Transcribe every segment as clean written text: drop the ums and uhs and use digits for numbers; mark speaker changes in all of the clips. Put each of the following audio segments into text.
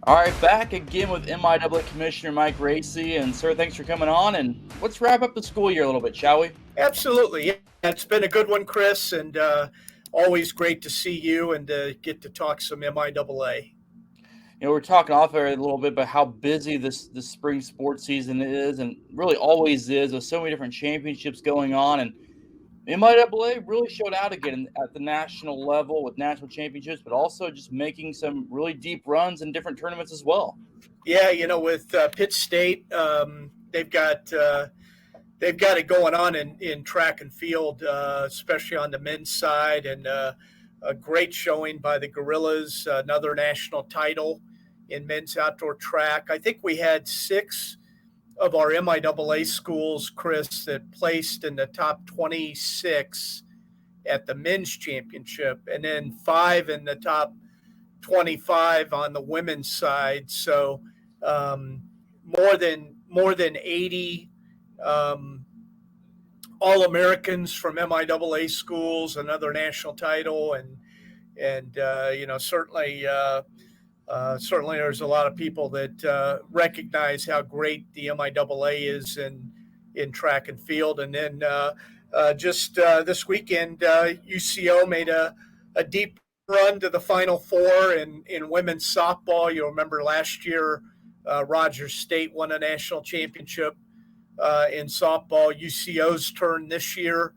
Speaker 1: All right, back again with MIAA Commissioner Mike Racy. And, sir, thanks for coming on. And let's wrap up the school year a little bit, shall we?
Speaker 2: Absolutely. Yeah, it's been a good one, Chris, and always great to see you and get to talk some MIAA.
Speaker 1: We're talking off air a little bit about how busy this spring sports season is and really always is with so many different championships going on. And MIAA really showed out again at the national level with national championships, but also just making some really deep runs in different tournaments as well.
Speaker 2: Yeah, with Pitt State, they've got it going on in track and field, especially on the men's side, and a great showing by the Gorillas, another national title in men's outdoor track. I think we had six of our MIAA schools, Chris, that placed in the top 26 at the men's championship, and then five in the top 25 on the women's side. So um, more than 80 um, All Americans from MIAA schools, another national title, and certainly there's a lot of people that recognize how great the MIAA is in track and field. And then just this weekend, UCO made a deep run to the Final Four in women's softball. You'll remember last year, Rogers State won a national championship in softball. UCO's turn this year,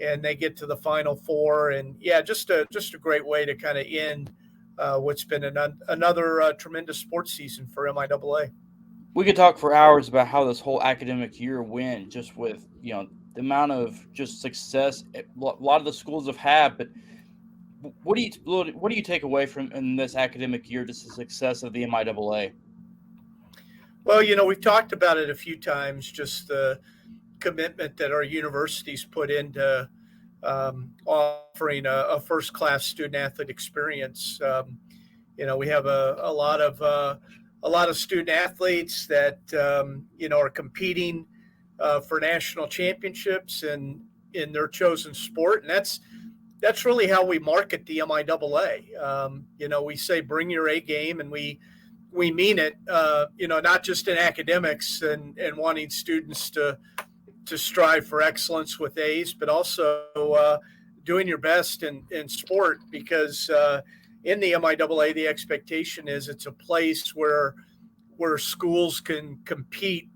Speaker 2: and they get to the Final Four. And yeah, just a great way to kind of end what's been another tremendous sports season for MIAA.
Speaker 1: We could talk for hours about how this whole academic year went, just with the amount of just success a lot of the schools have had. But what do you take away from in this academic year, just the success of the MIAA?
Speaker 2: Well, we've talked about it a few times, just the commitment that our universities put into offering a first class student athlete experience. We have a lot of student athletes that are competing for national championships in their chosen sport, and that's really how we market the MIAA. We say bring your A game, and we mean it. Not just in academics and wanting students to strive for excellence with A's, but also doing your best in sport, because in the MIAA, the expectation is it's a place where schools can compete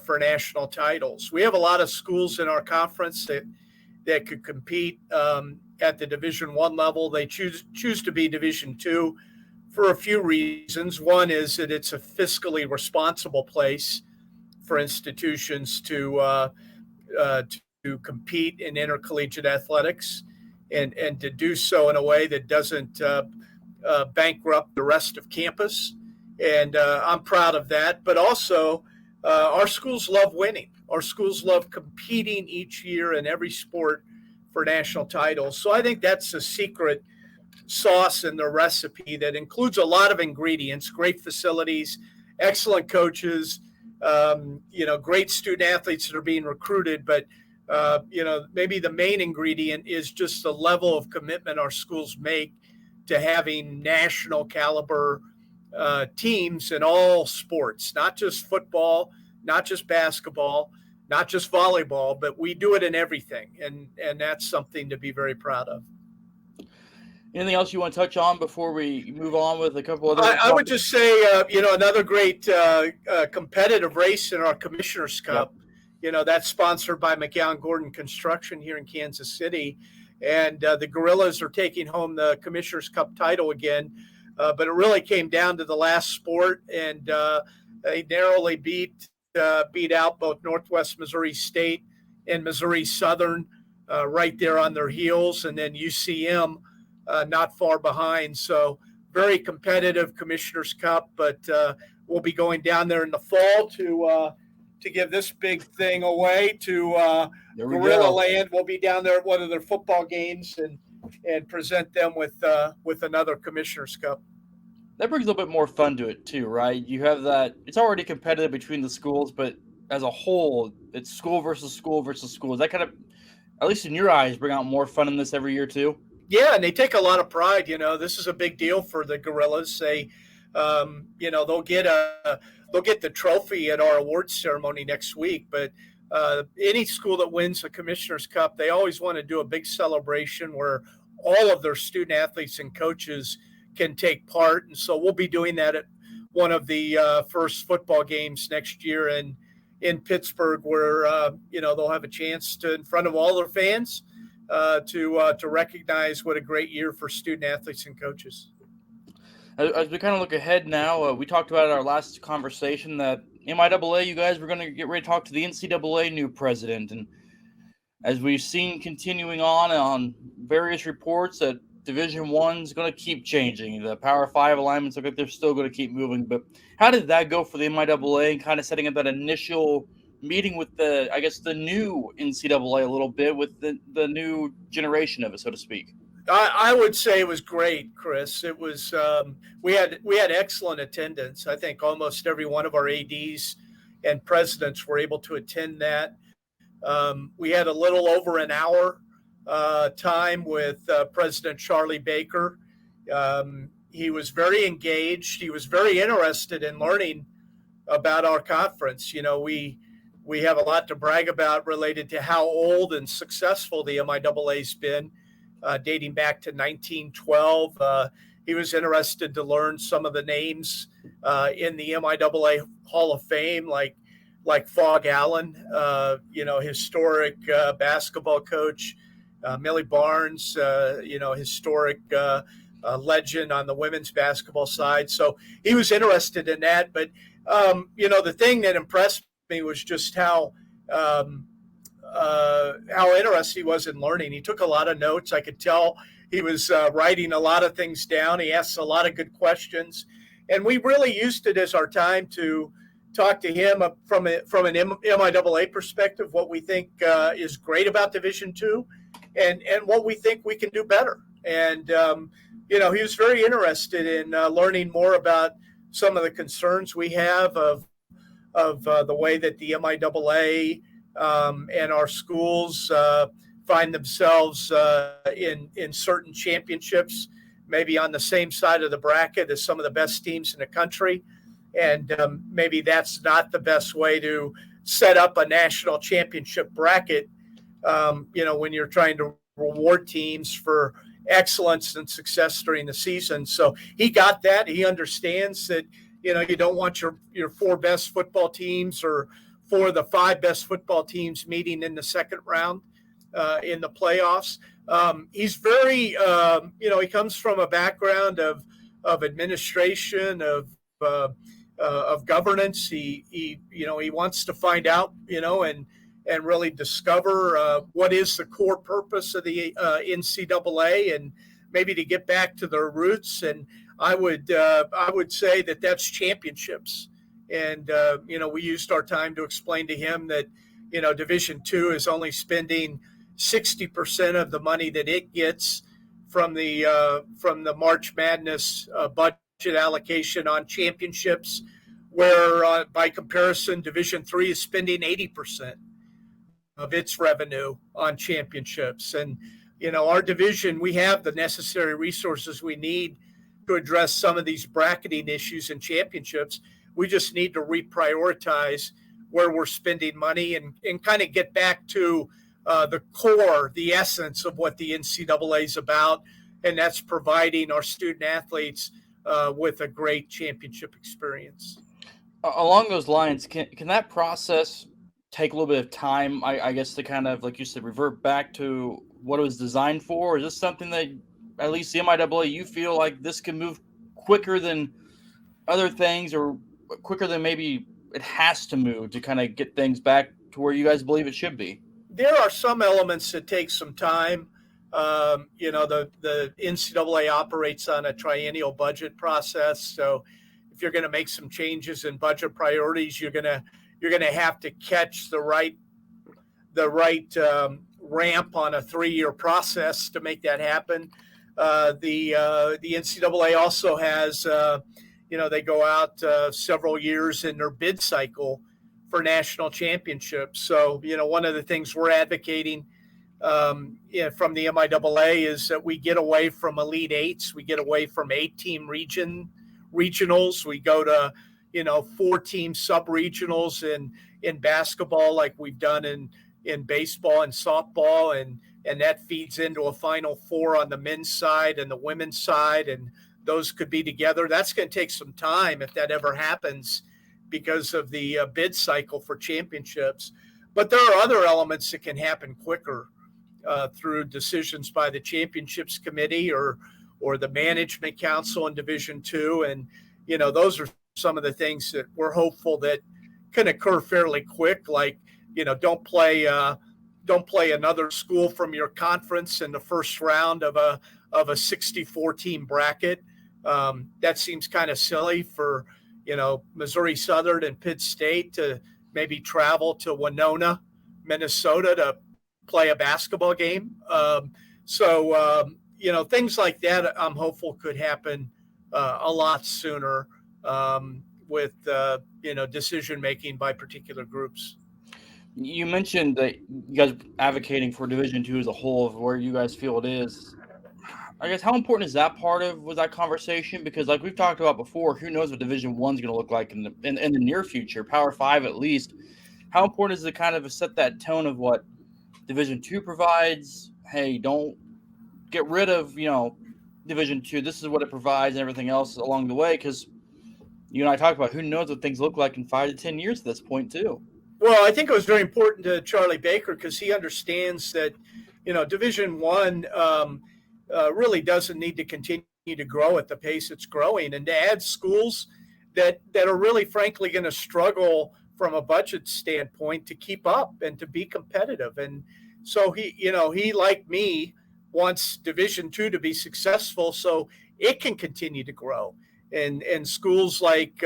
Speaker 2: for national titles. We have a lot of schools in our conference that could compete at the Division I level. They choose to be Division II for a few reasons. One is that it's a fiscally responsible place for institutions to compete in intercollegiate athletics, and to do so in a way that doesn't bankrupt the rest of campus. And I'm proud of that. But also, our schools love winning. Our schools love competing each year in every sport for national titles. So I think that's a secret sauce in the recipe that includes a lot of ingredients: great facilities, excellent coaches, great student athletes that are being recruited. But maybe the main ingredient is just the level of commitment our schools make to having national caliber teams in all sports, not just football, not just basketball, not just volleyball, but we do it in everything. And that's something to be very proud of.
Speaker 1: Anything else you want to touch on before we move on with a couple other
Speaker 2: I would
Speaker 1: topics?
Speaker 2: just say, another great competitive race in our Commissioner's Cup.
Speaker 1: Yep.
Speaker 2: That's sponsored by McGowan Gordon Construction here in Kansas City. And the Gorillas are taking home the Commissioner's Cup title again. But it really came down to the last sport, and they narrowly beat out both Northwest Missouri State and Missouri Southern right there on their heels, and then UCM not far behind. So very competitive Commissioner's Cup, but we'll be going down there in the fall to give this big thing away to
Speaker 1: There we
Speaker 2: Gorilla
Speaker 1: go.
Speaker 2: Land. We'll be down there at one of their football games and present them with another Commissioner's Cup.
Speaker 1: That brings a little bit more fun to it too, right? You have that. It's already competitive between the schools, but as a whole, it's school versus school versus school. Is that kind of, at least in your eyes, bring out more fun in this every year too?
Speaker 2: Yeah, and they take a lot of pride. This is a big deal for the Gorillas. They'll get the trophy at our awards ceremony next week. But any school that wins the Commissioner's Cup, they always want to do a big celebration where all of their student athletes and coaches can take part. And so we'll be doing that at one of the first football games next year in Pittsburgh, where they'll have a chance to, in front of all their fans, to recognize what a great year for student athletes and coaches.
Speaker 1: As we kind of look ahead now, we talked about in our last conversation that MIAA, you guys were going to get ready to talk to the NCAA new president. And as we've seen continuing on various reports that Division I is going to keep changing. The Power 5 alignments look like they're still going to keep moving. But how did that go for the MIAA and kind of setting up that initial meeting with the new NCAA a little bit with the new generation of it, so to speak?
Speaker 2: I would say it was great, Chris. It was we had excellent attendance. I think almost every one of our ADs and presidents were able to attend that. We had a little over an hour time with President Charlie Baker. He was very engaged. He was very interested in learning about our conference. We have a lot to brag about related to how old and successful the MIAA's been. Dating back to 1912. He was interested to learn some of the names in the MIAA Hall of Fame, like Fogg Allen, historic basketball coach, Millie Barnes, historic legend on the women's basketball side. So he was interested in that. But, the thing that impressed me was just how interested he was in learning. He took a lot of notes. I could tell he was writing a lot of things down. He asked a lot of good questions, and we really used it as our time to talk to him from an MIAA perspective, what we think is great about Division II, and what we think we can do better. And he was very interested in learning more about some of the concerns we have of the way that the MIAA and our schools find themselves in certain championships, maybe on the same side of the bracket as some of the best teams in the country. And maybe that's not the best way to set up a national championship bracket, when you're trying to reward teams for excellence and success during the season. So he got that. He understands that, you don't want your four best football teams or four of the five best football teams meeting in the second round in the playoffs. He's very, he comes from a background of administration, of governance. He wants to find out, and really discover what is the core purpose of the NCAA, and maybe to get back to their roots. And I would say that that's championships. And, we used our time to explain to him that, Division II is only spending 60% of the money that it gets from the March Madness budget allocation on championships, where by comparison, Division III is spending 80% of its revenue on championships. And, our division, we have the necessary resources we need to address some of these bracketing issues in championships. We just need to reprioritize where we're spending money and kind of get back to the core, the essence of what the NCAA is about, and that's providing our student athletes with a great championship experience.
Speaker 1: Along those lines, can that process take a little bit of time, I guess, to kind of, like you said, revert back to what it was designed for? Or is this something that, at least the MIAA, you feel like this can move quicker than other things, or quicker than maybe it has to move to kind of get things back to where you guys believe it should be?
Speaker 2: There are some elements that take some time. The NCAA operates on a triennial budget process. So if you're going to make some changes in budget priorities, you're going to have to catch the right ramp on a 3-year process to make that happen. The NCAA also has, they go out several years in their bid cycle for national championships. So, one of the things we're advocating from the MIAA is that we get away from Elite Eights, we get away from 8-team regionals. We go to 4-team sub-regionals in basketball, like we've done in baseball and softball, and that feeds into a Final Four on the men's side and the women's side, and those could be together. That's going to take some time if that ever happens because of the bid cycle for championships. But there are other elements that can happen quicker through decisions by the championships committee or the management council in Division II. And, those are some of the things that we're hopeful that can occur fairly quick. Like, don't play another school from your conference in the first round of a 64-team bracket. That seems kind of silly for, Missouri Southern and Pitt State to maybe travel to Winona, Minnesota to play a basketball game. Things like that I'm hopeful could happen a lot sooner with, decision-making by particular groups.
Speaker 1: You mentioned that you guys advocating for Division II as a whole of where you guys feel it is. I guess how important is that part of with that conversation? Because like we've talked about before, who knows what Division I is going to look like in the near future, Power 5 at least. How important is it kind of set that tone of what Division II provides? Hey, don't get rid of, Division II. This is what it provides and everything else along the way. Because you and I talked about who knows what things look like in 5 to 10 years at this point too.
Speaker 2: Well, I think it was very important to Charlie Baker because he understands that, Division I really doesn't need to continue to grow at the pace it's growing, and to add schools that are really, frankly, going to struggle from a budget standpoint to keep up and to be competitive. And so he like me wants Division II to be successful so it can continue to grow. And schools like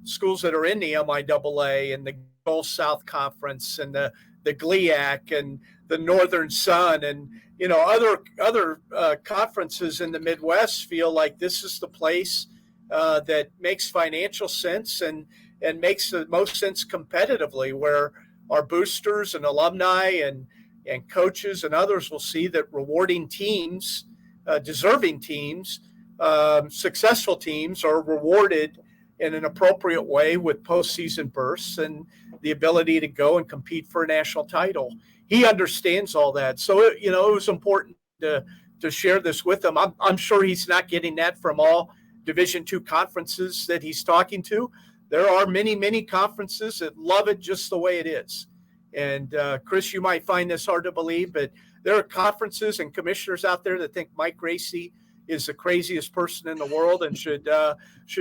Speaker 2: schools that are in the MIAA and the Gulf South Conference and the GLIAC and the Northern Sun and other conferences in the Midwest feel like this is the place that makes financial sense and makes the most sense competitively, where our boosters and alumni and coaches and others will see that rewarding teams, deserving teams, successful teams are rewarded in an appropriate way with postseason bursts and the ability to go and compete for a national title. He understands all that. So, it was important to share this with him. I'm sure he's not getting that from all Division II conferences that he's talking to. There are many, many conferences that love it just the way it is. And Chris, you might find this hard to believe, but there are conferences and commissioners out there that think Mike Racy is the craziest person in the world and should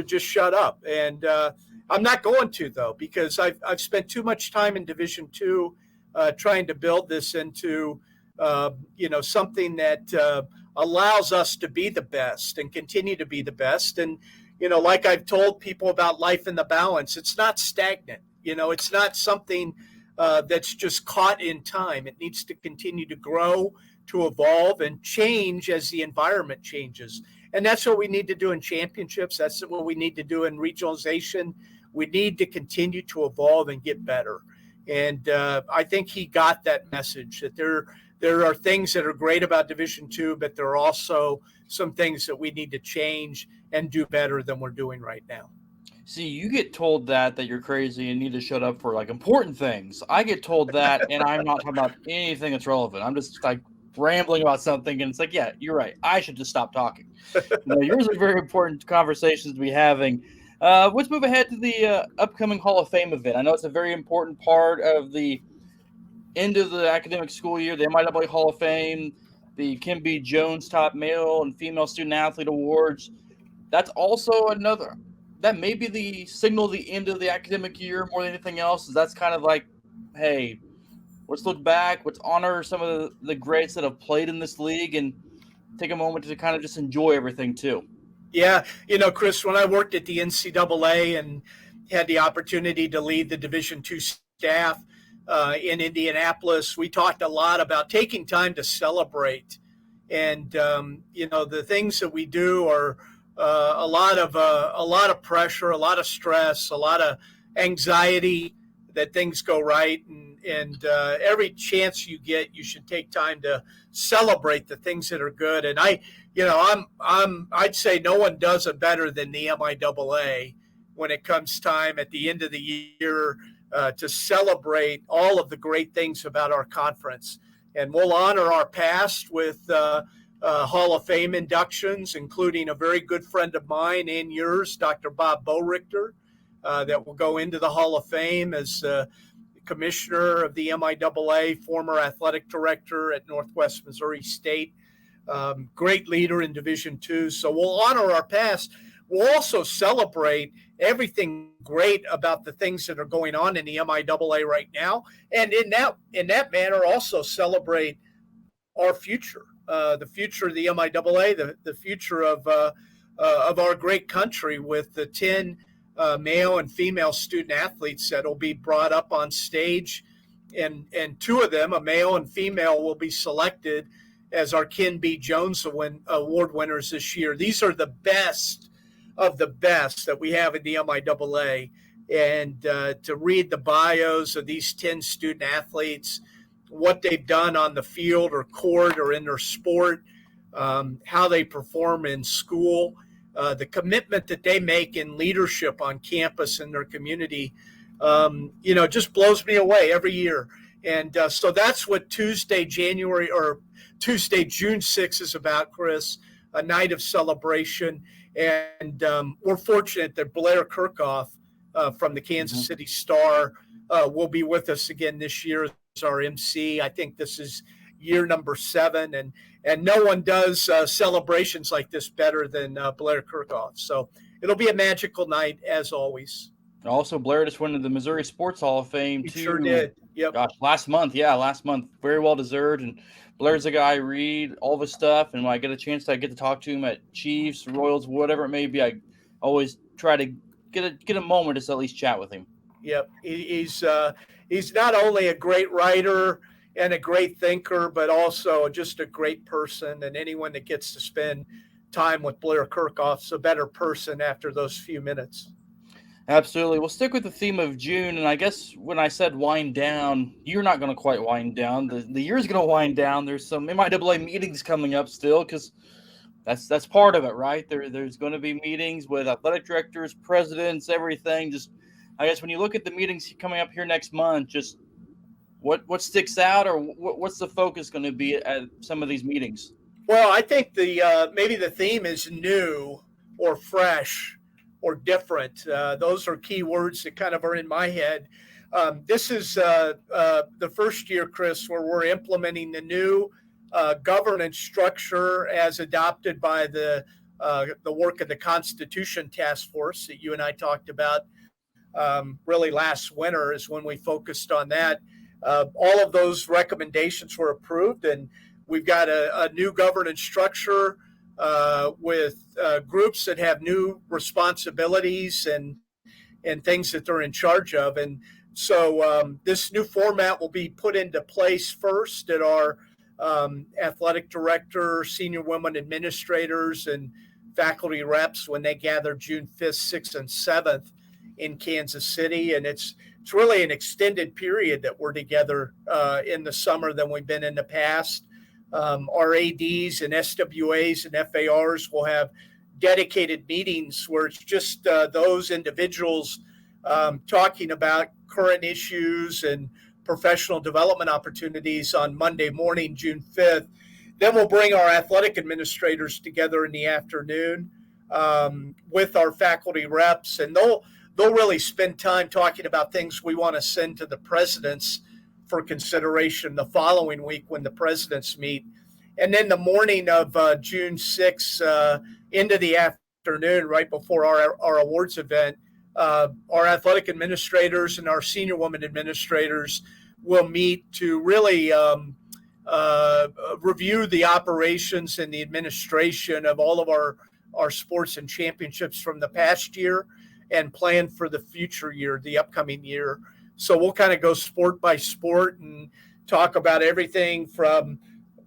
Speaker 2: just shut up. And I'm not going to, though, because I've spent too much time in Division II trying to build this into something that allows us to be the best and continue to be the best. And like I've told people about life in the balance, it's not stagnant. It's not something that's just caught in time. It needs to continue to grow, to evolve, and change as the environment changes. And that's what we need to do in championships. That's what we need to do in regionalization. We need to continue to evolve and get better. And I think he got that message, that there are things that are great about Division II, but there are also some things that we need to change and do better than we're doing right now.
Speaker 1: See, you get told that you're crazy and need to shut up for like important things. I get told that, and I'm not talking about anything that's relevant. I'm just like rambling about something, and it's like, yeah, you're right. I should just stop talking. Yours are very important conversations to be having. Let's move ahead to the upcoming Hall of Fame event. I know it's a very important part of the end of the academic school year, the MIAA Hall of Fame, the Kim B. Jones Top Male and Female Student Athlete Awards. That's also another – that may be the signal of the end of the academic year more than anything else. That's kind of like, hey, let's look back, let's honor some of the greats that have played in this league and take a moment to kind of just enjoy everything too.
Speaker 2: Yeah, Chris, when I worked at the NCAA and had the opportunity to lead the Division II staff in Indianapolis, we talked a lot about taking time to celebrate. And, the things that we do are a lot of pressure, a lot of stress, a lot of anxiety that things go right. And and every chance you get, you should take time to celebrate the things that are good. And I'd say no one does it better than the MIAA when it comes time at the end of the year to celebrate all of the great things about our conference. And we'll honor our past with Hall of Fame inductions, including a very good friend of mine and yours, Dr. Bob Bowrichter, that will go into the Hall of Fame as commissioner of the MIAA, former athletic director at Northwest Missouri State, great leader in Division II. So we'll honor our past. We'll also celebrate everything great about the things that are going on in the MIAA right now, and in that manner also celebrate our future, the future of the MIAA, the future of our great country with the 10 male and female student athletes that will be brought up on stage, and two of them, a male and female, will be selected as our Ken B. Jones Award winners this year. These are the best of the best that we have in the MIAA, and to read the bios of these 10 student athletes, what they've done on the field or court or in their sport, how they perform in school, the commitment that they make in leadership on campus and their community, just blows me away every year. And so that's what Tuesday, June 6th is about, Chris, a night of celebration. And we're fortunate that Blair Kirchhoff from the Kansas City Star will be with us again this year as our MC. I think this is year number 7, and no one does celebrations like this better than Blair Kirchhoff. So it'll be a magical night as always.
Speaker 1: Also, Blair just went to the Missouri Sports Hall of Fame
Speaker 2: He
Speaker 1: too.
Speaker 2: sure did. Yep.
Speaker 1: Gosh, last month. Very well deserved. And Blair's a guy I read all of his stuff, and when I get a chance, I get to talk to him at Chiefs, Royals, whatever it may be. I always try to get a moment to at least chat with him.
Speaker 2: Yep, he's not only a great writer and a great thinker, but also just a great person. And anyone that gets to spend time with Blair Kirchhoff's a better person after those few minutes.
Speaker 1: Absolutely. We'll stick with the theme of June. And I guess when I said wind down, you're not going to quite wind down. The year's going to wind down. There's some MIAA meetings coming up still because that's part of it, right? There's going to be meetings with athletic directors, presidents, everything. Just, I guess when you look at the meetings coming up here next month, just what sticks out, or what's the focus going to be at some of these meetings?
Speaker 2: Well, I think maybe the theme is new or fresh or different. Those are key words that kind of are in my head. This is the first year, Chris, where we're implementing the new governance structure as adopted by the work of the Constitution Task Force that you and I talked about really last winter is when we focused on that. All of those recommendations were approved, and we've got a new governance structure with groups that have new responsibilities and things that they're in charge of. And so this new format will be put into place first at our athletic director, senior women administrators, and faculty reps when they gather June 5th, 6th, and 7th in Kansas City. And it's really an extended period that we're together in the summer than we've been in the past. Our ADs and SWAs and FARs will have dedicated meetings where it's just those individuals talking about current issues and professional development opportunities on Monday morning, June 5th. Then we'll bring our athletic administrators together in the afternoon with our faculty reps, and they'll really spend time talking about things we want to send to the presidents for consideration the following week when the presidents meet. And then the morning of June 6th into the afternoon, right before our awards event, our athletic administrators and our senior women administrators will meet to really review the operations and the administration of all of our sports and championships from the past year and plan for the future year, the upcoming year. So we'll kind of go sport by sport and talk about everything from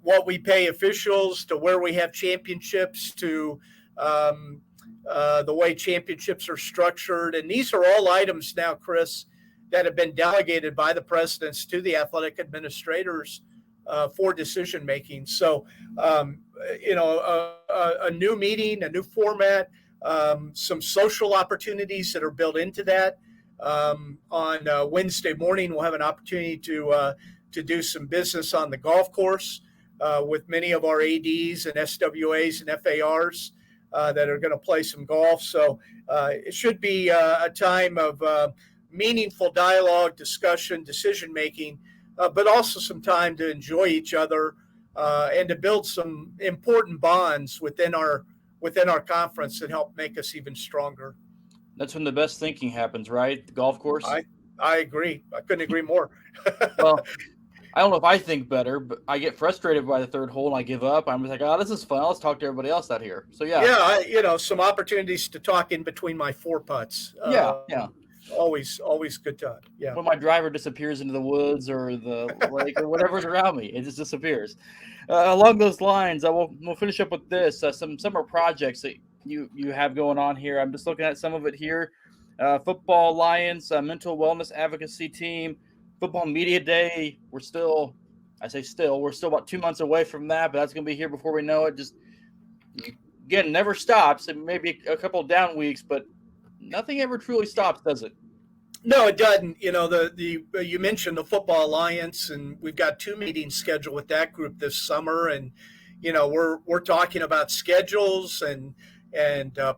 Speaker 2: what we pay officials to where we have championships to the way championships are structured. And these are all items now, Chris, that have been delegated by the presidents to the athletic administrators for decision making. So, a new meeting, a new format, some social opportunities that are built into that. On Wednesday morning, we'll have an opportunity to do some business on the golf course with many of our ADs and SWAs and FARs that are going to play some golf. So it should be a time of meaningful dialogue, discussion, decision making, but also some time to enjoy each other and to build some important bonds within our conference that help make us even stronger.
Speaker 1: That's when the best thinking happens, right? The golf course.
Speaker 2: I agree. I couldn't agree more.
Speaker 1: Well, I don't know if I think better, but I get frustrated by the third hole and I give up. I'm just like, oh, this is fun. Let's talk to everybody else out here. So
Speaker 2: yeah, some opportunities to talk in between my 4 putts.
Speaker 1: Yeah.
Speaker 2: Always good time. Yeah.
Speaker 1: When my driver disappears into the woods or the lake or whatever's around me, it just disappears. Along those lines, we'll finish up with this. Some summer projects that you have going on here. I'm just looking at some of it here. Football Alliance, mental wellness advocacy team, Football Media Day. We're still about 2 months away from that, but that's going to be here before we know it. Just again, never stops. It may be a couple of down weeks, but nothing ever truly stops, does it?
Speaker 2: No, it doesn't. You mentioned the Football Alliance, and we've got 2 meetings scheduled with that group this summer, and we're talking about schedules and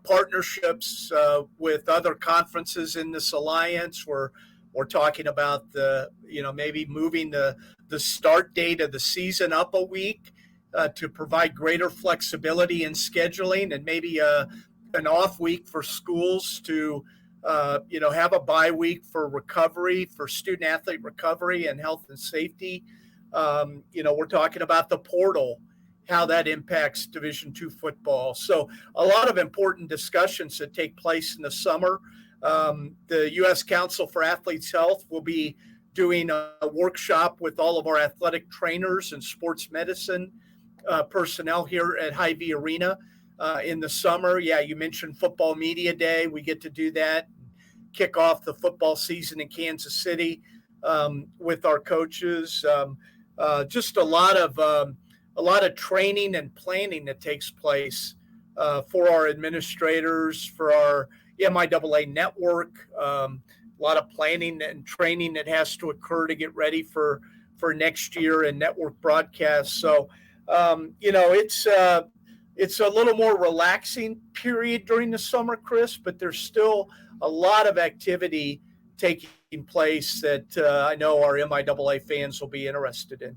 Speaker 2: partnerships with other conferences in this alliance. We're talking about maybe moving the start date of the season up a week to provide greater flexibility in scheduling, and maybe an off week for schools to have a bye week for recovery, for student athlete recovery and health and safety. We're talking about the portal, how that impacts Division II football. So a lot of important discussions that take place in the summer. The U.S. Council for Athletes' Health will be doing a workshop with all of our athletic trainers and sports medicine personnel here at Hy-Vee Arena in the summer. Yeah, you mentioned Football Media Day. We get to do that, kick off the football season in Kansas City with our coaches. Just a lot of training and planning that takes place for our administrators, for our MIAA network. A lot of planning and training that has to occur to get ready for next year and network broadcasts. So, it's a little more relaxing period during the summer, Chris, but there's still a lot of activity taking place that I know our MIAA fans will be interested in.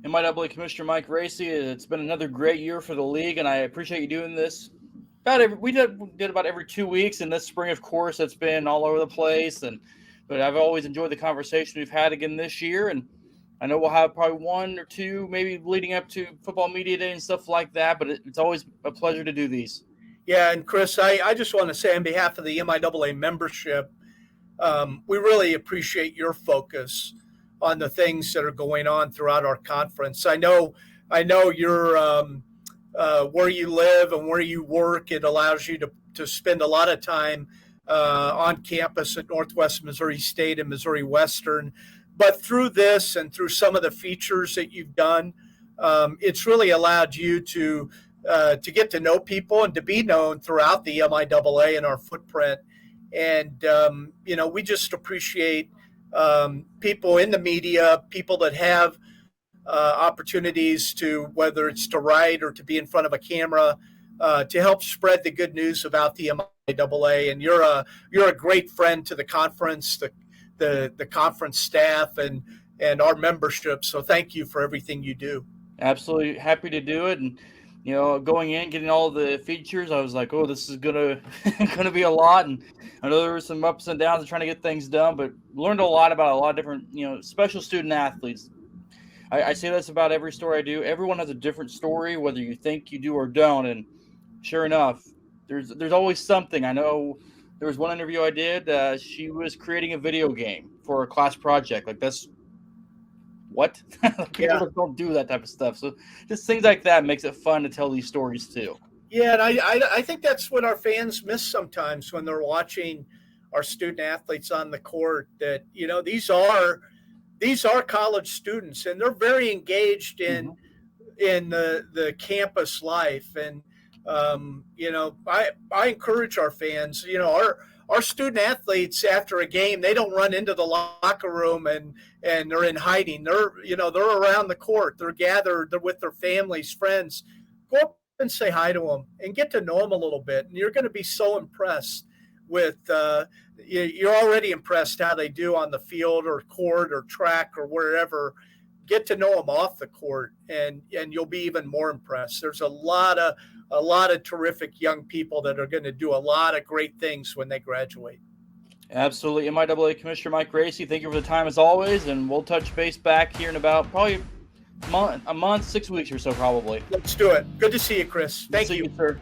Speaker 1: MIAA Commissioner Mike Racy, it's been another great year for the league, and I appreciate you doing this. We did about every 2 weeks, and this spring, of course, it's been all over the place. But I've always enjoyed the conversation we've had again this year, and I know we'll have probably 1 or 2 maybe leading up to Football Media Day and stuff like that, but it's always a pleasure to do these.
Speaker 2: Yeah, and Chris, I just want to say on behalf of the MIAA membership, we really appreciate your focus on the things that are going on throughout our conference. I know you're where you live and where you work. It allows you to spend a lot of time on campus at Northwest Missouri State and Missouri Western. But through this and through some of the features that you've done, it's really allowed you to get to know people and to be known throughout the MIAA and our footprint. And, we just appreciate people in the media, people that have opportunities to, whether it's to write or to be in front of a camera, to help spread the good news about the MIAA. And you're a great friend to the conference, the conference staff and our membership. So thank you for everything you do.
Speaker 1: Absolutely happy to do it. And, going in, getting all the features, I was like, oh, this is gonna be a lot. And I know there were some ups and downs of trying to get things done, but learned a lot about a lot of different, special student athletes. I say this about every story I do. Everyone has a different story, whether you think you do or don't. And sure enough, there's always something. I know there was one interview I did. She was creating a video game for a class project. Like, that's what? People don't do that type of stuff. So just things like that makes it fun to tell these stories too.
Speaker 2: Yeah, and I think that's what our fans miss sometimes when they're watching our student athletes on the court that, you know, these are college students, and they're very engaged in the campus life. And you know, I encourage our fans, you know, our student athletes after a game, they don't run into the locker room and they're in hiding. They're, you know, they're around the court. They're gathered. They're with their families, friends. Go up and say hi to them and get to know them a little bit. And you're going to be so impressed with, you're already impressed how they do on the field or court or track or wherever. Get to know them off the court, and you'll be even more impressed. There's a lot of terrific young people that are going to do a lot of great things when they graduate.
Speaker 1: Absolutely. MIAA Commissioner Mike Racy, thank you for the time as always, and we'll touch base back here in about probably a month, 6 weeks or so probably.
Speaker 2: Let's do it. Good to see you, Chris. Thank you.
Speaker 1: See you, sir.